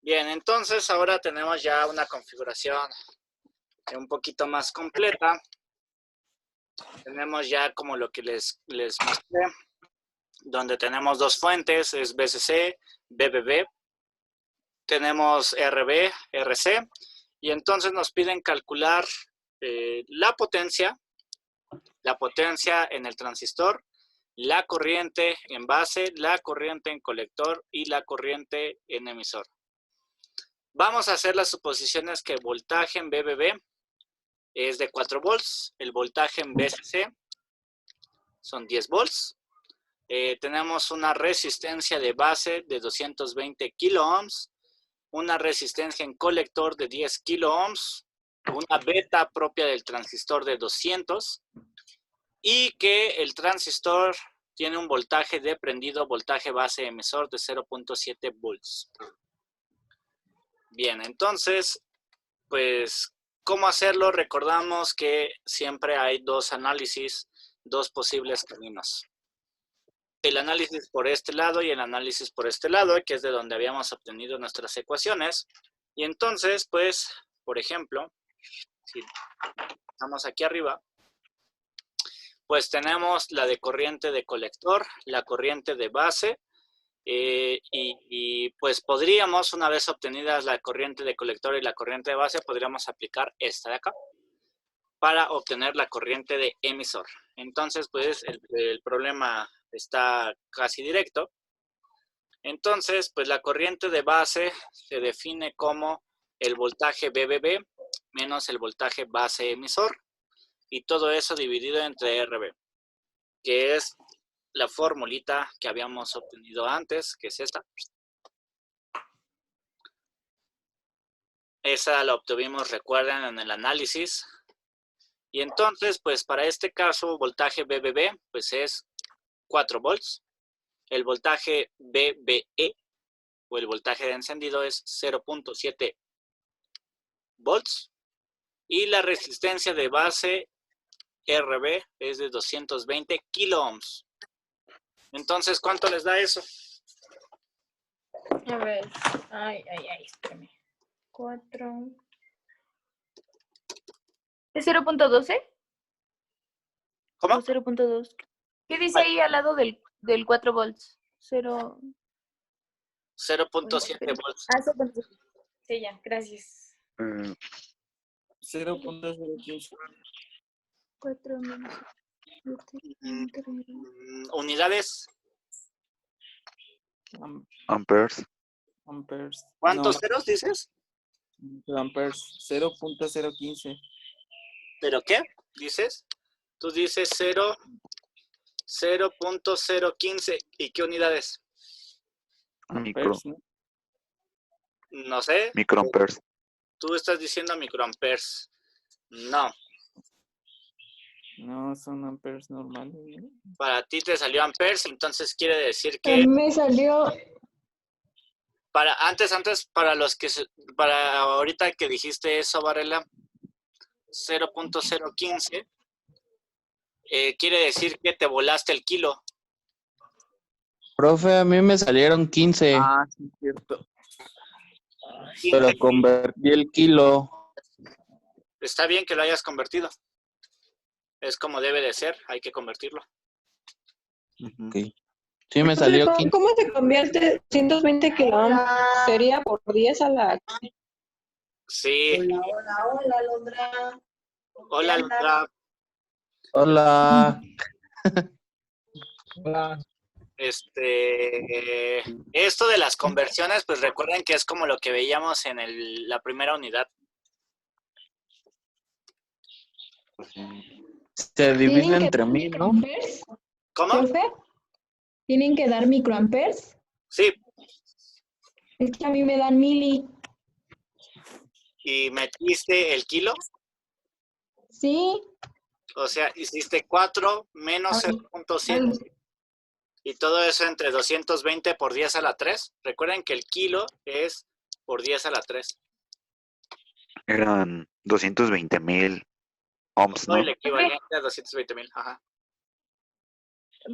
Bien, entonces ahora tenemos ya una configuración un poquito más completa. Tenemos ya como lo que les mostré, donde tenemos dos fuentes, es BCC, BBB. Tenemos RB, RC, y entonces nos piden calcular la potencia en el transistor, la corriente en base, la corriente en colector y la corriente en emisor. Vamos a hacer las suposiciones que el voltaje en BBB es de 4 volts, el voltaje en BCC son 10 volts. Tenemos una resistencia de base de 220 kilo ohms, una resistencia en colector de 10 kilo ohms, una beta propia del transistor de 200 y que el transistor tiene un voltaje de prendido, voltaje base emisor de 0.7 volts. Bien, entonces, pues, ¿cómo hacerlo? Recordamos que siempre hay dos análisis, dos posibles caminos. El análisis por este lado y el análisis por este lado, que es de donde habíamos obtenido nuestras ecuaciones. Y entonces, pues, por ejemplo, si estamos aquí arriba, pues tenemos la de corriente de colector, la corriente de base, y pues podríamos, una vez obtenidas la corriente de colector y la corriente de base, podríamos aplicar esta de acá para obtener la corriente de emisor. Entonces, pues el problema está casi directo. Entonces, pues la corriente de base se define como el voltaje BBB menos el voltaje base emisor y todo eso dividido entre RB, que es la formulita que habíamos obtenido antes, que es esta. Esa la obtuvimos, recuerden, en el análisis. Y entonces, pues para este caso, voltaje BBB, pues es 4 volts. El voltaje BBE, o el voltaje de encendido, es 0.7 volts. Y la resistencia de base RB es de 220 kilo ohms. Entonces, ¿cuánto les da eso? A ver, espérame. 4. ¿Es 0.12? ¿Cómo? ¿O 0.2? ¿Qué dice ahí al lado del 4 volts? 0.7 volts. Ah, 0.7. Sí, ya, gracias. 0.015. 4 menos 7. Unidades. Amperes. ¿Cuántos ceros dices? Amperes. 0.015. ¿Pero qué dices? Tú dices 0.015. ¿Y qué unidades? Amperes, ¿no? No sé. Microamperes. Tú estás diciendo microamperes. No. No, son amperes normales, ¿no? Para ti te salió amperes, entonces quiere decir A que mí me salió para ahorita que dijiste eso, Varela, 0.015, quiere decir que te volaste el kilo. Profe, a mí me salieron 15, Ah, sí, cierto. pero convertí el kilo. Está bien que lo hayas convertido. Es como debe de ser, hay que convertirlo. Okay. Sí, me salió 15. ¿Cómo se convierte 120 kilómetros? Sería por 10 a la... Sí. Hola, Alondra. Hola, Alondra. Hola. Hola. Esto de las conversiones, pues recuerden que es como lo que veíamos en la primera unidad. Se divide entre 1000, ¿no? ¿Cómo? ¿Profe? ¿Tienen que dar microamperes? Sí. Es que a mí me dan mili. ¿Y metiste el kilo? Sí. O sea, hiciste 4 menos 0.7. Y todo eso entre 220 por 10 a la 3. Recuerden que el kilo es por 10 a la 3. Eran 220,000 ohms, ¿no? El equivalente a 220,000. Ajá.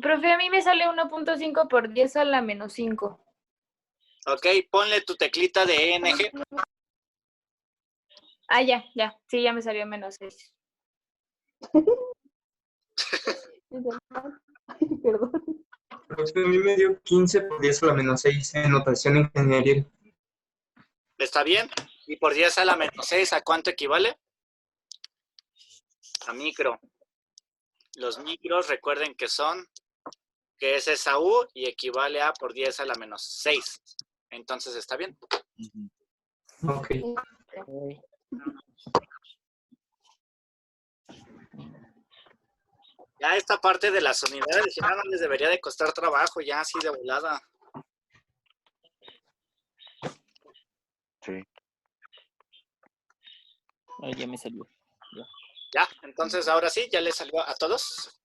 Profe, a mí me sale 1.5 por 10 a la menos 5. Ok, ponle tu teclita de ENG. Ah, ya. Sí, ya me salió -6. Perdón. Profe, a mí me dio 15 por 10 a la menos 6 en notación ingeniería. ¿Está bien? Y por 10 a la -6, ¿a cuánto equivale? A micro. Los micros, recuerden que es esa U y equivale a por 10 a la -6. Entonces, ¿está bien? Ok. Ya esta parte de las unidades ya no les debería de costar trabajo, ya así de volada. Sí. Ahí ya me salió. Ya, entonces ahora sí, ya les salió a todos.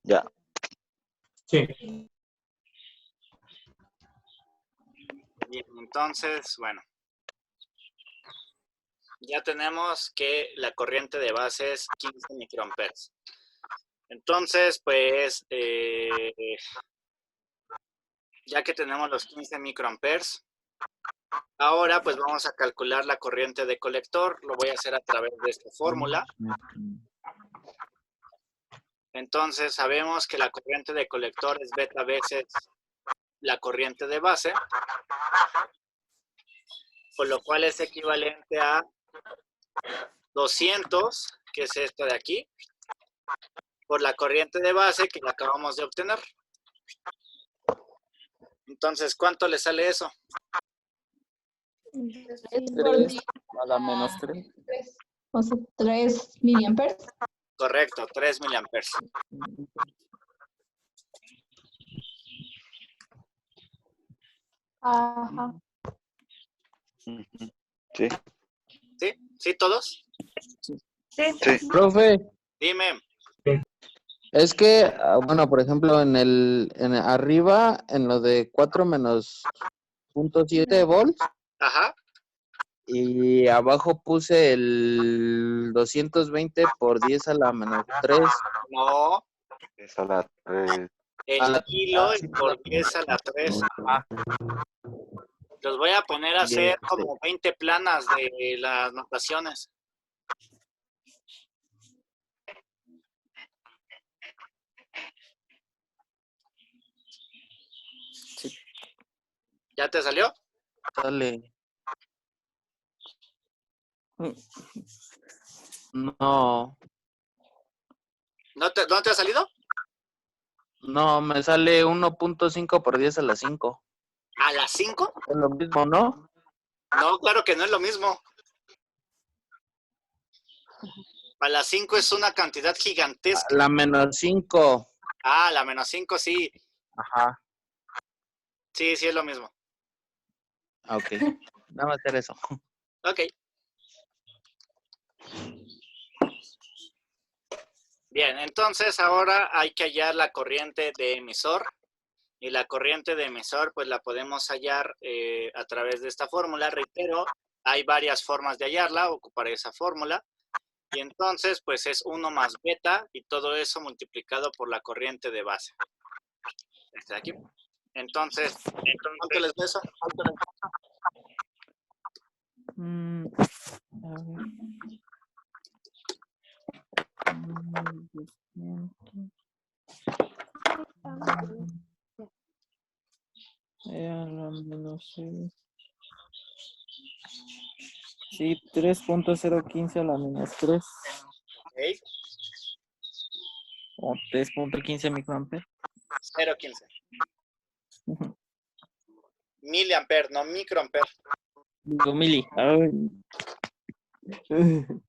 Ya. Sí. Bien, entonces, bueno. Ya tenemos que la corriente de base es 15 microamperes. Entonces, pues, ya que tenemos los 15 microamperes, ahora pues vamos a calcular la corriente de colector. Lo voy a hacer a través de esta fórmula. Entonces, sabemos que la corriente de colector es beta veces la corriente de base, por lo cual es equivalente a 200, que es esta de aquí, por la corriente de base que acabamos de obtener. Entonces, ¿cuánto le sale eso? 3 a la -3. O sea, 3 miliamperes. Correcto, 3 miliamperes. Ajá. Ujú. Sí. ¿Sí? ¿Sí todos? Sí. Sí. Profe, Dime. es que, bueno, por ejemplo, en arriba, en lo de 4 menos 0.7 volts, Ajá. y abajo puse el 220 por 10 a la -3. No, Es a la el kilo es Sí, por 10 a la 3. Los voy a poner a hacer como 20 planas de las notaciones. ¿Ya te salió? Sale. No, ¿No te ha salido? no, me sale 1.5 por 10 a la 5. ¿A las 5? Es lo mismo, ¿no? No, claro que no es lo mismo. A las 5 es una cantidad gigantesca. La -5. Ah, la -5 sí. Ajá. Sí, sí es lo mismo. Ok. Nada más hacer eso. Ok. Bien, entonces ahora hay que hallar la corriente de emisor. Y la corriente de emisor, pues la podemos hallar a través de esta fórmula. Reitero, hay varias formas de hallarla, ocuparé esa fórmula. Y entonces, pues es 1 más beta y todo eso multiplicado por la corriente de base. Este de aquí. Entonces, ¿cuánto les da eso? A ver. 200. A la -6. Sí, 3.015 a la -3. Okay. O 3.15 microamperes. 0.15. Miliamper, no microamper. Digo, mili. Ay.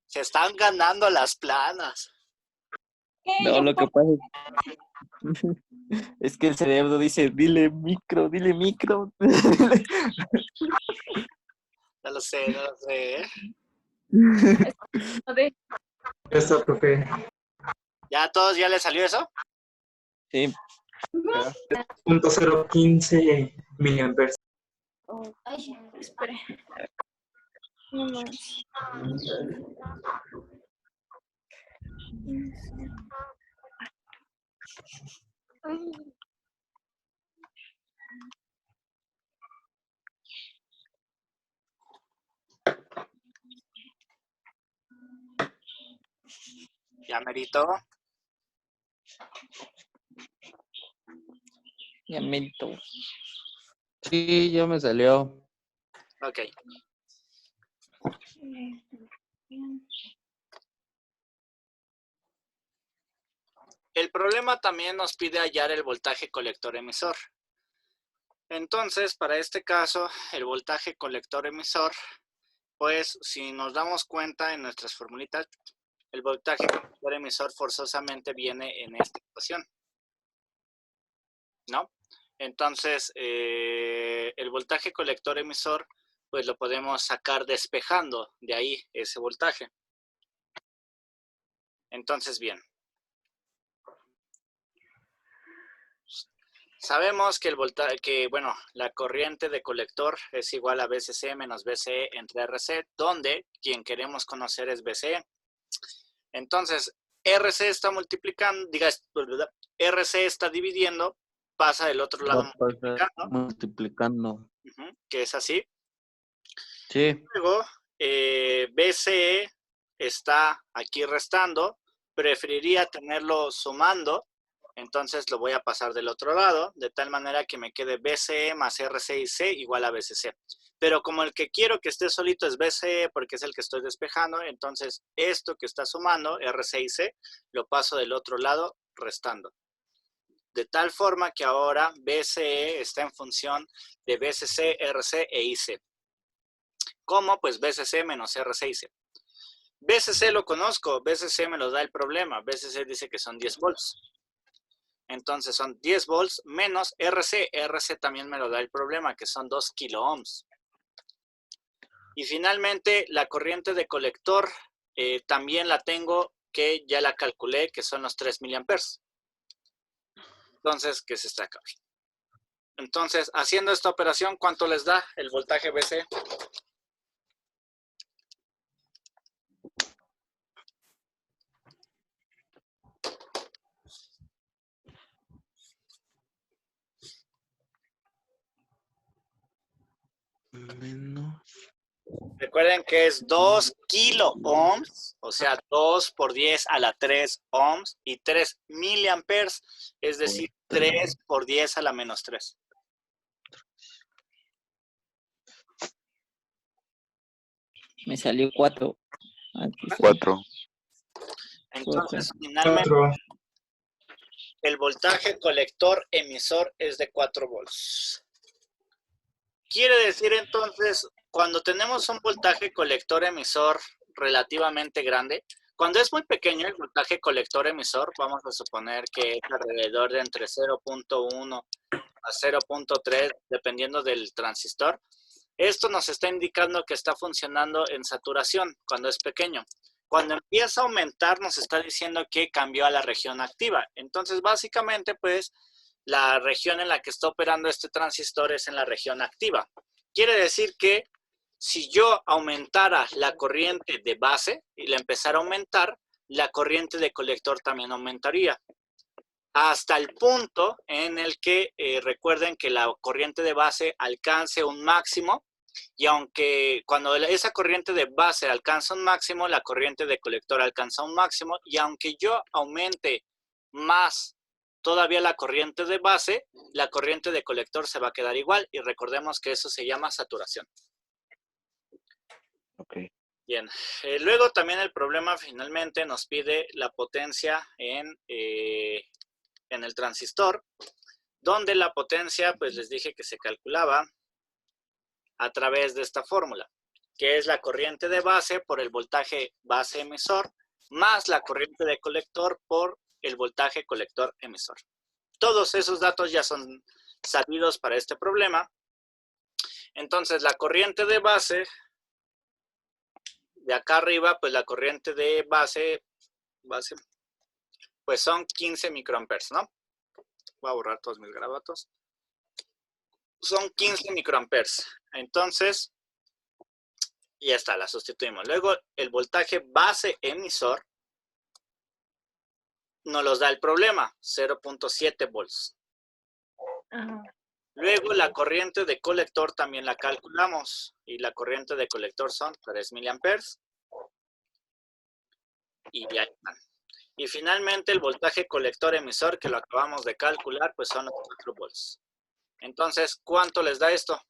Se están ganando las planas. No, lo que pasa es que el cerebro dice, dile micro, dile micro. No lo sé, no lo sé. Ya está, profe. ¿Ya a todos ya les salió eso? Sí. 0.015 miliamperes. Ay, espere. No más. Ya merito. Ya merito. Sí, ya me salió. Ok. El problema también nos pide hallar el voltaje colector emisor. Entonces, para este caso, el voltaje colector emisor, pues si nos damos cuenta en nuestras formulitas, el voltaje colector emisor forzosamente viene en esta ecuación, ¿no? Entonces, el voltaje colector emisor, pues lo podemos sacar despejando de ahí ese voltaje. Entonces, bien. Sabemos que la corriente de colector es igual a BCC menos BCE entre RC, donde quien queremos conocer es BCE. Entonces, RC está multiplicando, RC está dividiendo, pasa del otro lado Multiplicando. que es así. Sí. Luego, BCE está aquí restando, preferiría tenerlo sumando, entonces lo voy a pasar del otro lado, de tal manera que me quede BCE más RC y C igual a BCC. Pero como el que quiero que esté solito es BCE porque es el que estoy despejando, entonces esto que está sumando, RC y C, lo paso del otro lado restando. De tal forma que ahora BCE está en función de BCC, RC e IC. ¿Cómo? Pues BCC menos RC y C. BCC lo conozco, BCC me lo da el problema. BCC dice que son 10 volts. Entonces son 10 volts menos RC. RC también me lo da el problema, que son 2 kilo ohms. Y finalmente la corriente de colector también la tengo, que ya la calculé, que son los 3 miliamperes. Entonces, ¿qué es esta acá? Entonces, haciendo esta operación, ¿cuánto les da el voltaje BC? Menos. Recuerden que es 2 kilo ohms, o sea, 2 por 10 a la 3 ohms y 3 miliamperes, es decir, 3 por 10 a la menos 3. Me salió 4. 4. Entonces, finalmente, 4. el voltaje colector emisor es de 4 volts. Quiere decir entonces, cuando tenemos un voltaje colector emisor relativamente grande, cuando es muy pequeño el voltaje colector emisor, vamos a suponer que es alrededor de entre 0.1 a 0.3, dependiendo del transistor, esto nos está indicando que está funcionando en saturación cuando es pequeño. Cuando empieza a aumentar, nos está diciendo que cambió a la región activa. Entonces, básicamente, pues, la región en la que está operando este transistor es en la región activa. Quiere decir que si yo aumentara la corriente de base y la empezara a aumentar, la corriente de colector también aumentaría. Hasta el punto en el que recuerden que la corriente de base alcance un máximo, y aunque cuando esa corriente de base alcanza un máximo, la corriente de colector alcanza un máximo, y aunque yo aumente más todavía la corriente de base, la corriente de colector se va a quedar igual, y recordemos que eso se llama saturación. Ok. Bien, luego también el problema finalmente nos pide la potencia en el transistor, donde la potencia, pues les dije que se calculaba a través de esta fórmula, que es la corriente de base por el voltaje base emisor, más la corriente de colector por el voltaje colector emisor. Todos esos datos ya son sabidos para este problema. Entonces, la corriente de base, de acá arriba, pues la corriente de base, pues son 15 microamperes, ¿no? Voy a borrar todos mis garabatos. Son 15 microamperes. Entonces, ya está, la sustituimos. Luego, el voltaje base emisor nos los da el problema, 0.7 volts. Ajá. Luego, la corriente de colector también la calculamos. Y la corriente de colector son 3 miliamperes. Y ya están. Y finalmente el voltaje colector emisor, que lo acabamos de calcular, pues son los 4 volts. Entonces, ¿cuánto les da esto?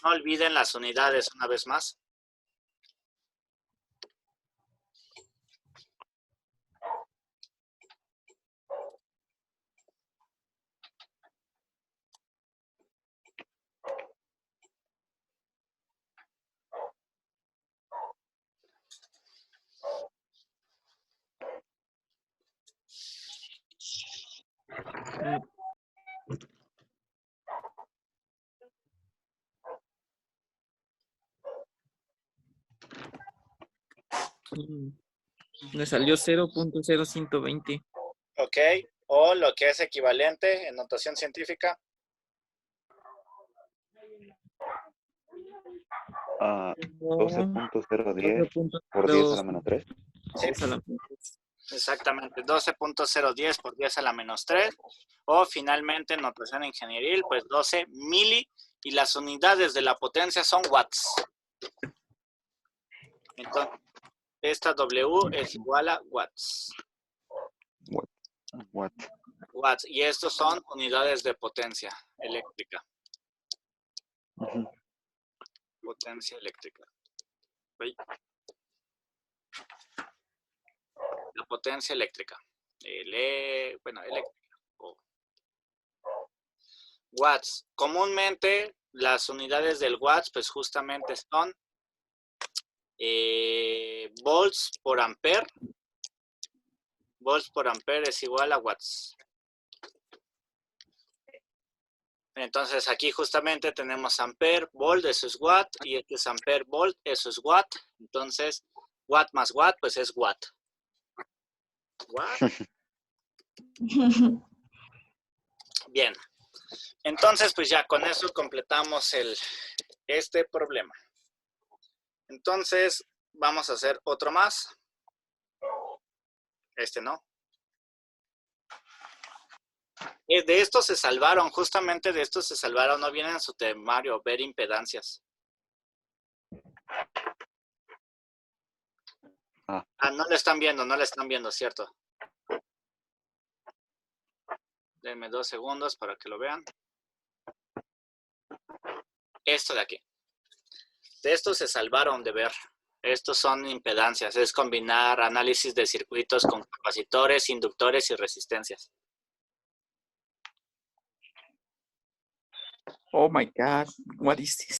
No olviden las unidades una vez más. Me salió 0.0120. Ok, o lo que es equivalente en notación científica. Ah, No, 12.010 por 10 a la menos 3. Sí, 10 a la menos 3. exactamente, 12.010 por 10 a la menos 3. O finalmente en notación ingenieril, pues 12 mili. Y las unidades de la potencia son watts. Entonces, esta W es igual a watts. What? Watts. Y estos son unidades de potencia eléctrica. Ujú. Potencia eléctrica. ¿Ve? La potencia eléctrica. Eléctrica. Watts. Comúnmente las unidades del watts pues justamente son volts por ampere. Volts por ampere es igual a watts. Entonces aquí justamente tenemos ampere, volt, eso es watt, y este es ampere, volt, eso es watt. Entonces, watt más watt, pues es watt. Watt. Bien. Entonces, pues ya con eso completamos este problema. Entonces, vamos a hacer otro más. Este no. De estos se salvaron, justamente de estos se salvaron, no viene en su temario, ver impedancias. No le están viendo, ¿cierto? Denme 2 segundos para que lo vean. Esto de aquí. De estos se salvaron de ver. Estos son impedancias, es combinar análisis de circuitos con capacitores, inductores y resistencias. Oh my God, what is this?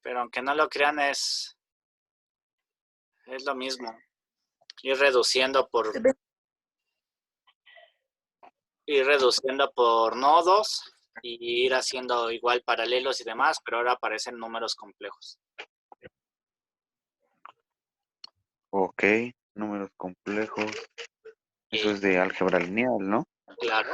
Pero aunque no lo crean, es lo mismo. Ir reduciendo por nodos y ir haciendo igual paralelos y demás, pero ahora aparecen números complejos. Ok, números complejos. Eso es de álgebra lineal, ¿no? Claro.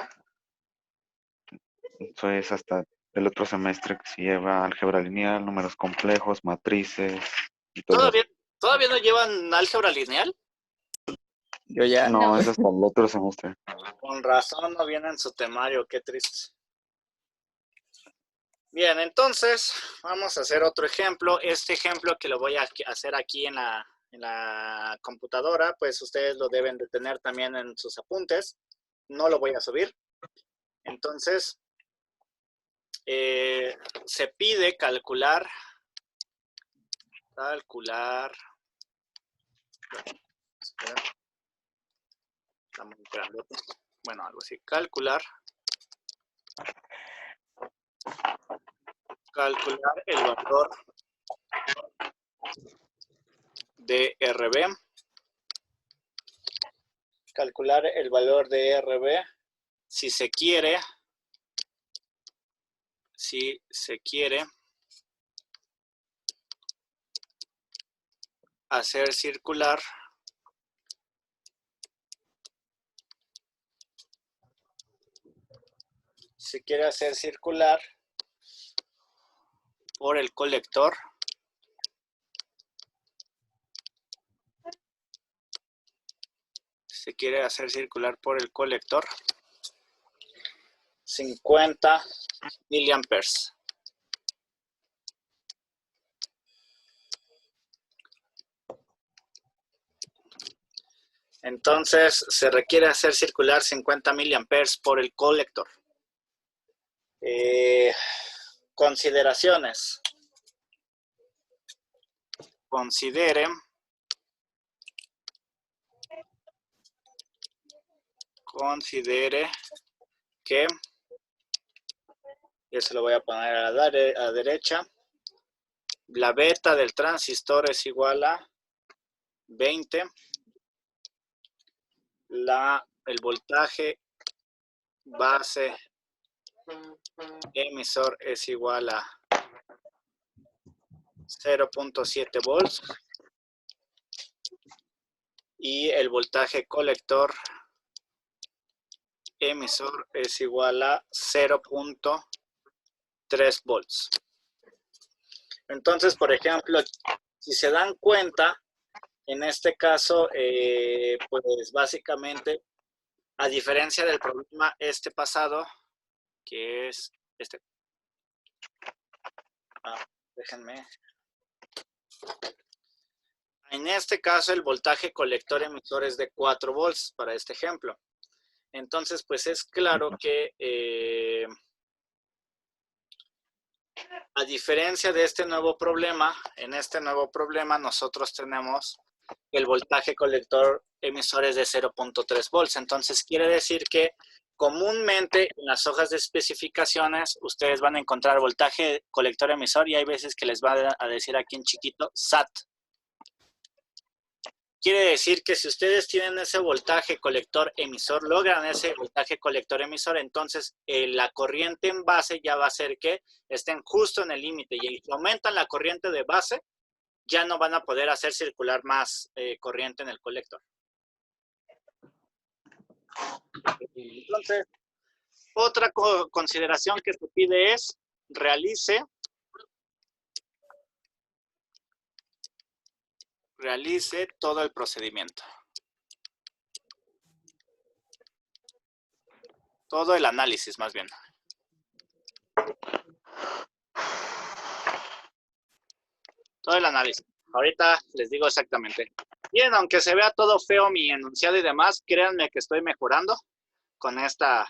Eso es hasta el otro semestre que se lleva álgebra lineal, números complejos, matrices y todo eso. ¿Todavía no llevan álgebra lineal? Yo ya. No, es hasta el otro semestre. Con razón no viene en su temario, qué triste. Bien, entonces vamos a hacer otro ejemplo. Este ejemplo que lo voy a hacer aquí en la computadora, pues ustedes lo deben de tener también en sus apuntes. No lo voy a subir. Entonces, se pide calcular. Espera, está muy grandote. Bueno, algo así. Calcular el valor de RB. Calcular el valor de RB si se quiere hacer circular por el colector 50 miliamperes. Entonces, se requiere hacer circular 50 miliamperes por el colector. Consideraciones. Considere que, ya se lo voy a poner a la derecha, la beta del transistor es igual a 20, el voltaje base emisor es igual a 0.7 volts y el voltaje colector emisor es igual a 0.3 volts. Entonces, por ejemplo, si se dan cuenta, en este caso, pues básicamente, a diferencia del problema pasado, que es este. Déjenme. En este caso, el voltaje colector emisor es de 4 volts para este ejemplo. Entonces, pues es claro que a diferencia de este nuevo problema, en este nuevo problema nosotros tenemos el voltaje colector emisor es de 0.3 volts. Entonces, quiere decir que comúnmente en las hojas de especificaciones ustedes van a encontrar voltaje colector emisor y hay veces que les va a decir aquí en chiquito SAT. Quiere decir que si ustedes tienen ese voltaje colector emisor, logran ese voltaje colector emisor, entonces la corriente en base ya va a ser que estén justo en el límite. Y si aumentan la corriente de base, ya no van a poder hacer circular más corriente en el colector. Entonces, otra consideración que se pide es realice todo el procedimiento. Todo el análisis, más bien. Todo el análisis. Ahorita les digo exactamente. Bien, aunque se vea todo feo mi enunciado y demás, créanme que estoy mejorando con esto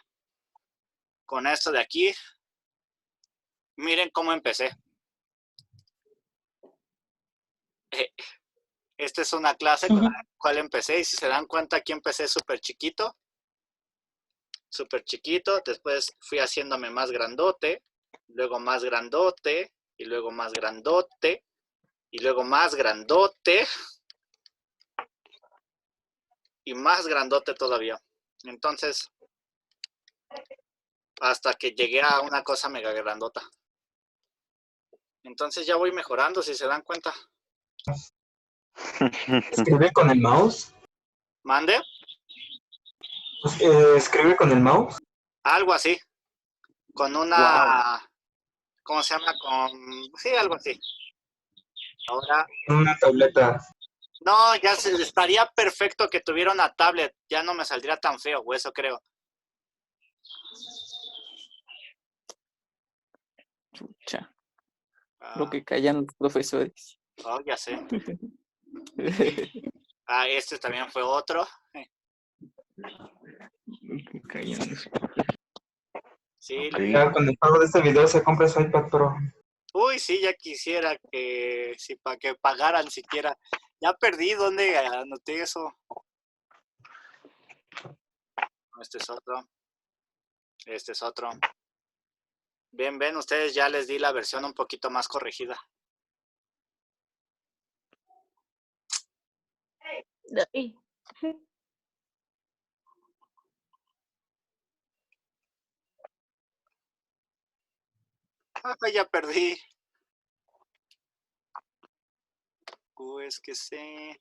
de aquí. Miren cómo empecé. Esta es una clase con la cual empecé y si se dan cuenta aquí empecé súper chiquito, después fui haciéndome más grandote, luego más grandote y luego más grandote y luego más grandote y más grandote todavía. Entonces, hasta que llegué a una cosa mega grandota. Entonces ya voy mejorando si se dan cuenta. ¿Escribe con el mouse? ¿Mande? ¿Escribe con el mouse? Algo así. Con una... Wow. ¿Cómo se llama? Sí, algo así. Ahora... Una tableta. No, ya estaría perfecto que tuviera una tablet. Ya no me saldría tan feo, o eso creo. Chucha. Lo que callan los profesores. Oh, ya sé. Este también fue otro. Sí, ya con el pago de este video se compra su iPad Pro. Uy, sí, ya quisiera que para que pagaran siquiera. Ya perdí dónde anoté eso. Este es otro. Este es otro. Bien, ven, ustedes ya les di la versión un poquito más corregida. Ay. Ya perdí. Es que sé.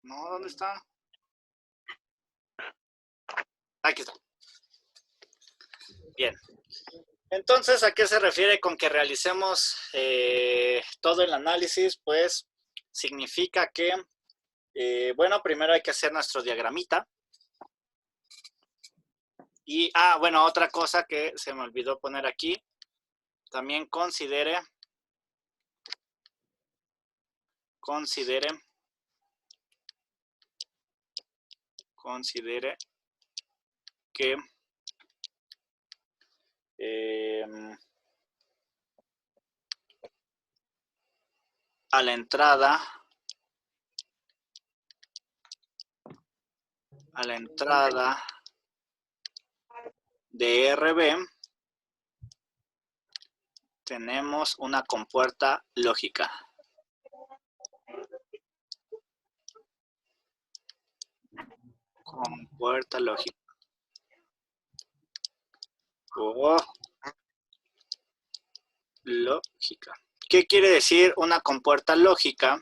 No, ¿dónde está? Aquí está. Bien. Entonces, ¿a qué se refiere con que realicemos todo el análisis? Pues significa que, bueno, primero hay que hacer nuestro diagramita. Y, bueno, otra cosa que se me olvidó poner aquí, también considere que a la entrada de RB tenemos una compuerta lógica. Compuerta lógica. Lógica. ¿Qué quiere decir una compuerta lógica?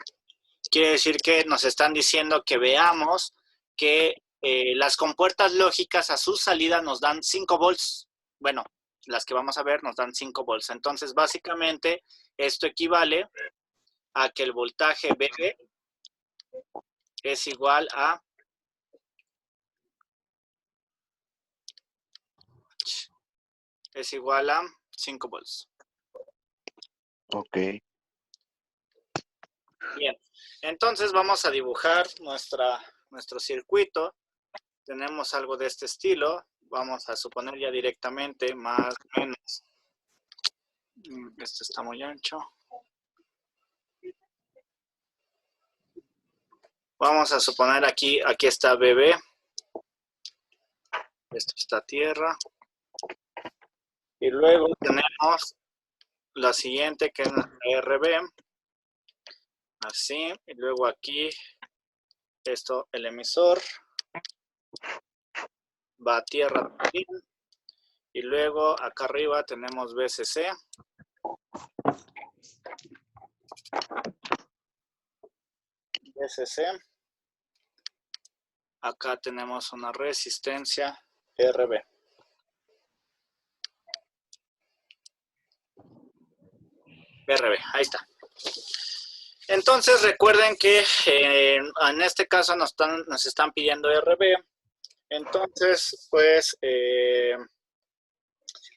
Quiere decir que nos están diciendo que veamos que las compuertas lógicas a su salida nos dan 5 volts. Bueno, las que vamos a ver nos dan 5 volts. Entonces, básicamente, esto equivale a que el voltaje VB es igual a 5 volts. Ok. Bien, entonces vamos a dibujar nuestro circuito. Tenemos algo de este estilo. Vamos a suponer ya directamente, más o menos. Este está muy ancho. Vamos a suponer aquí está BB. Esto está tierra. Y luego tenemos la siguiente que es nuestra RB. Así. Y luego aquí, esto, el emisor. Va a tierra también. Y luego acá arriba tenemos VCC. VCC. Acá tenemos una resistencia RB. RB, ahí está. Entonces recuerden que en este caso nos están pidiendo RB. Entonces, pues,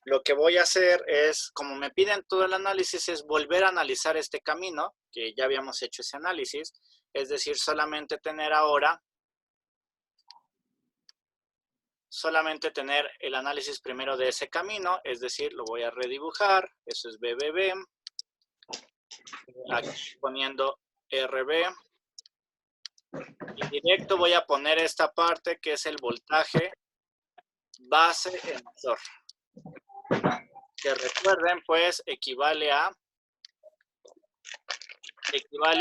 lo que voy a hacer es, como me piden todo el análisis, es volver a analizar este camino, que ya habíamos hecho ese análisis. Es decir, solamente tener el análisis primero de ese camino, es decir, lo voy a redibujar, eso es BBB, aquí poniendo RB, y directo voy a poner esta parte que es el voltaje base emisor, que recuerden, pues, equivale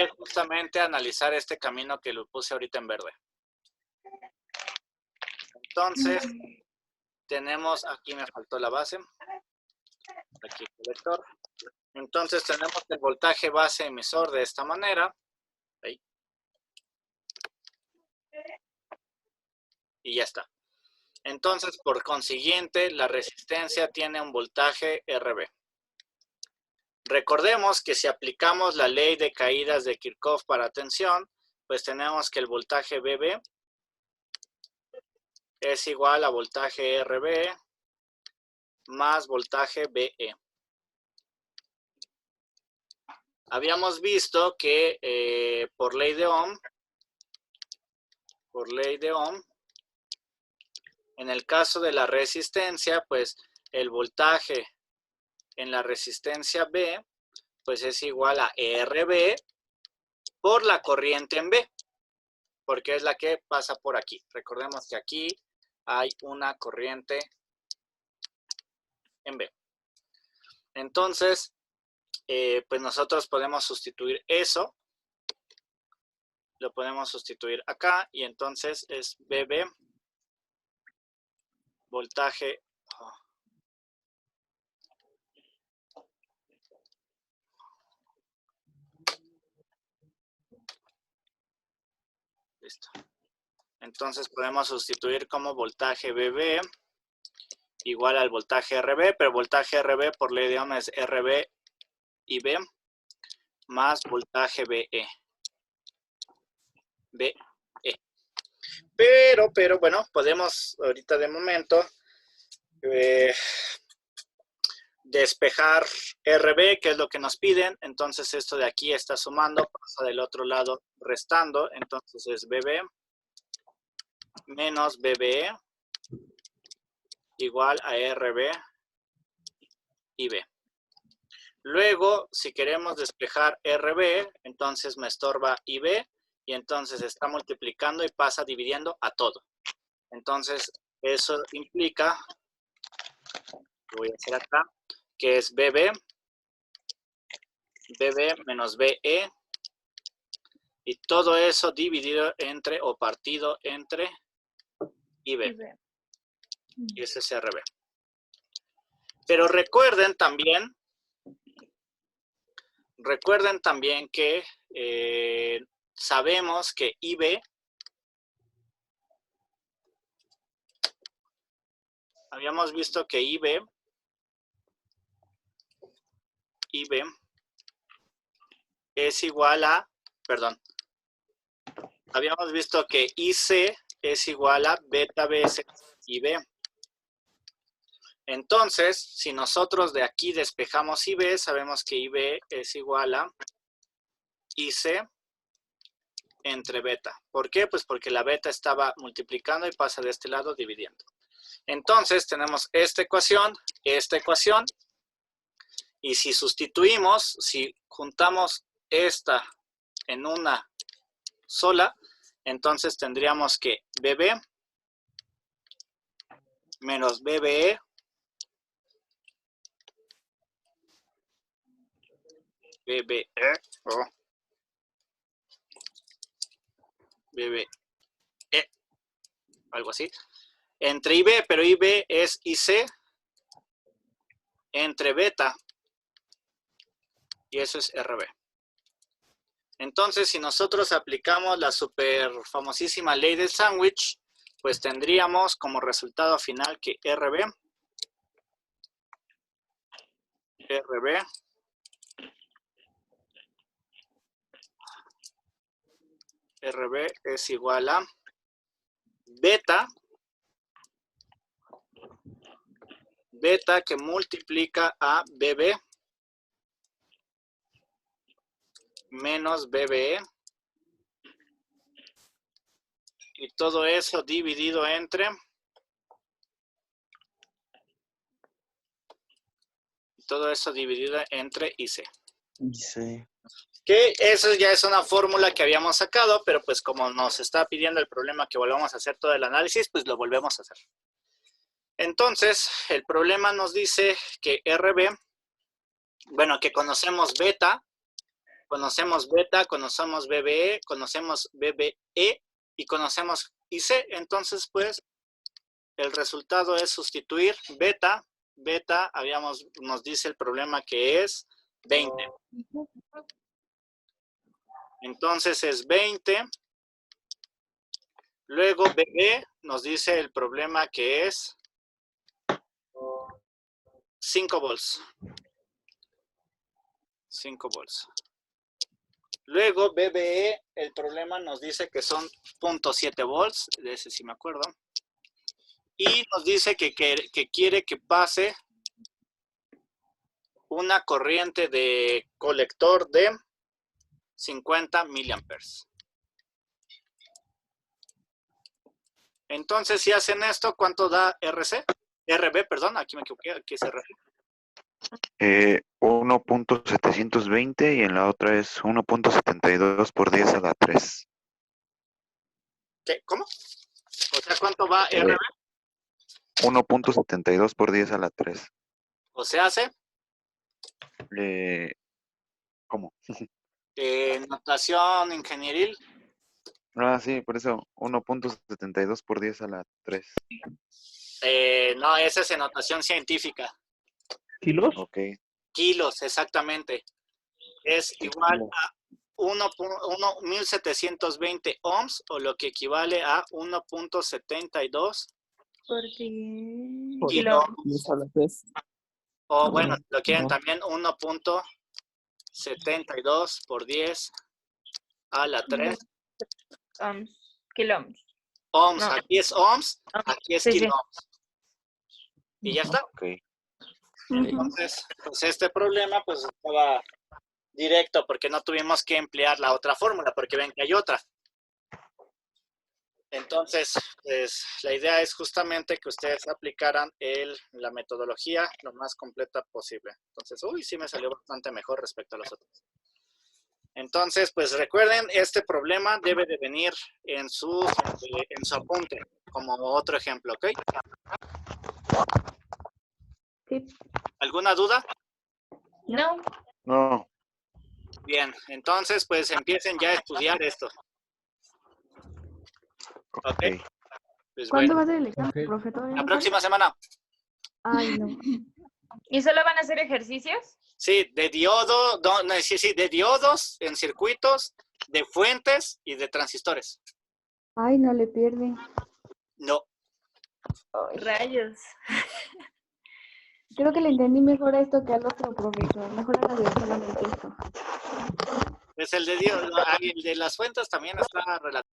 justamente a analizar este camino que lo puse ahorita en verde. Entonces, tenemos, aquí me faltó la base, aquí el colector. Entonces tenemos el voltaje base emisor de esta manera. Ahí. Y ya está. Entonces, por consiguiente, la resistencia tiene un voltaje RB. Recordemos que si aplicamos la ley de caídas de Kirchhoff para tensión, pues tenemos que el voltaje BB es igual a voltaje RB más voltaje BE. Habíamos visto que por ley de Ohm, en el caso de la resistencia, pues el voltaje en la resistencia B, pues es igual a RB por la corriente en B, porque es la que pasa por aquí. Recordemos que aquí hay una corriente en B. Entonces, pues nosotros podemos sustituir eso. Lo podemos sustituir acá y entonces es BB, voltaje. Listo. Entonces podemos sustituir como voltaje BB igual al voltaje RB, pero voltaje RB por ley de Ohm es RB y B más voltaje BE. BE. Pero bueno, podemos ahorita de momento despejar RB, que es lo que nos piden. Entonces esto de aquí está sumando, pasa del otro lado restando. Entonces es BB menos BBE igual a RB y B. Luego, si queremos despejar RB, entonces me estorba IB y entonces está multiplicando y pasa dividiendo a todo. Entonces, eso implica, lo voy a hacer acá, que es BB menos BE y todo eso dividido entre o partido entre IB. Y ese es RB. Pero recuerden también que sabemos que IB, habíamos visto que IB es igual a, perdón, habíamos visto que IC es igual a beta BS IB. Entonces, si nosotros de aquí despejamos IB, sabemos que IB es igual a IC entre beta. ¿Por qué? Pues porque la beta estaba multiplicando y pasa de este lado dividiendo. Entonces, tenemos esta ecuación, y si sustituimos, si juntamos esta en una sola, entonces tendríamos que BB menos BBE BBE, algo así, entre IB, pero IB es IC entre beta, y eso es RB. Entonces, si nosotros aplicamos la super famosísima ley del sándwich, pues tendríamos como resultado final que RB es igual a beta que multiplica a BB menos BBE y todo eso dividido entre IC. Que eso ya es una fórmula que habíamos sacado, pero pues como nos está pidiendo el problema que volvamos a hacer todo el análisis, pues lo volvemos a hacer. Entonces, el problema nos dice que RB, bueno, que conocemos beta, conocemos BBE, conocemos BBE y conocemos IC. Entonces, pues, el resultado es sustituir beta, nos dice el problema que es 20. Entonces es 20. Luego BB nos dice el problema que es 5 volts. 5 volts. Luego BBE, el problema nos dice que son 0.7 volts, de ese sí me acuerdo. Y nos dice que quiere que pase una corriente de colector de 50 miliamperes. Entonces, si hacen esto, ¿cuánto da RB, perdón, aquí me equivoqué, aquí es RB. 1.720 y en la otra es 1.72 por 10 a la 3. ¿Qué? ¿Cómo? O sea, ¿cuánto va RB? 1.72 por 10 a la 3. O sea, hace ¿Cómo? notación ingenieril. Ah, sí, por eso 1.72 por 10 a la 3. No, esa es en notación científica. ¿Kilos? Ok. Kilos, exactamente. Es igual a 1720 ohms, o lo que equivale a 1.72 kilo. O bueno, lo quieren también 1.72 por 10 a la 3. Kiloohms. Ohms, No. aquí es ohms, aquí es Sí, sí. kiloohms. Y ya está. Ok. Entonces, pues este problema pues estaba directo porque no tuvimos que emplear la otra fórmula, porque ven que hay otra. Entonces, pues la idea es justamente que ustedes aplicaran la metodología lo más completa posible. Entonces, sí me salió bastante mejor respecto a los otros. Entonces, pues recuerden, este problema debe de venir en su apunte, como otro ejemplo, ¿ok? Sí. ¿Alguna duda? No. No. Bien, entonces pues empiecen ya a estudiar esto. Ok. Pues ¿Cuándo bueno, va a ser el examen, Ok. profe? ¿Todavía la no próxima semana. sabe? Ay, no. ¿Y solo van a hacer ejercicios? Sí, de diodo, de diodos en circuitos, de fuentes y de transistores. Ay, no le pierden. No, Rayos. Creo que le entendí mejor a esto que al otro, profesor. Mejor a la de solamente esto. es el de diodo, el de las fuentes también está relativo.